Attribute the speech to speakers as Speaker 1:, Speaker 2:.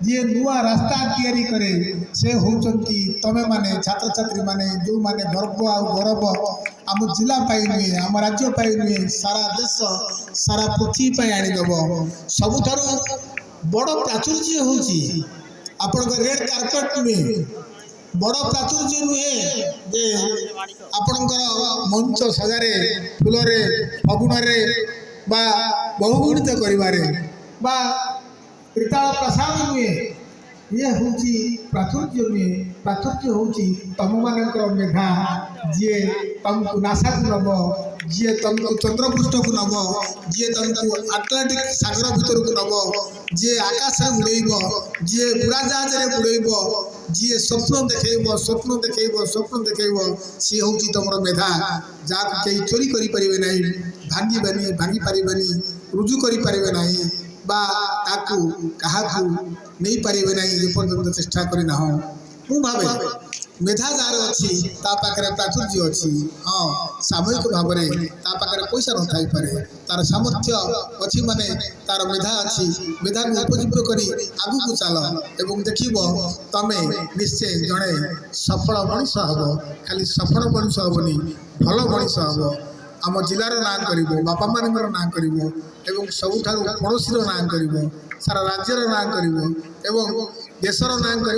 Speaker 1: जी नुआ रास्ता तैयारी करे से होचंती तमे माने छात्र छात्री माने जो माने गर्व आ गौरव आम जिला पाई नुहे आम राज्य पाई नुहे सारा देश सारा पृथ्वी पाई आनीदेव सबुठारु बड़ प्राचुर्य होची आपण रेड कार्पेट नुहे बड़ प्राचुर्य नुहे जे आपणकर मंच सजारे फुलरे फगुणरे बा बहुगुणित करिवारे बा त्रिताल प्रसाद नुहे ये हूँ प्राचुर्य नुहे प्राचुर्य हूँ तुम मान मेधा जी तुमको नासा को नब जी तुमको चंद्रपृष्ठ को नब जी तुमको आटलांटिक सागर भीतर को नब जी आकाश में उड़ेब जी उड़ाजाहाज में उड़ेब जी स्वप्न देखेब स्वप्न देखेब स्वप्न देखेब सी हूँ तुम मेधा जहाँ कहीं चोरी करें ना भांगी भांगी पारे रुजु करें ना बा ताकू कहाकू नहीं पारे ना जेपर्यंत चेष्टा करना मु भावे मेधा जार अच्छी पाखे प्राचुर्य अच्छी हाँ सामूहिक भाव में पाखे पैसा न थी पारे तार सामर्थ्य अच्छी माने तार मेधा अच्छी मेधा को उपजीवित कर आगू को चल एवं देखब तमें निश्चय जड़े सफल मनीष हम खाली सफल मनीष हेनी भल मनीष हम आम जिलार ना कर बापा मान ना कर सबुठ पड़ोशी ना कर सारा राज्यर ना कर देशर ना कर।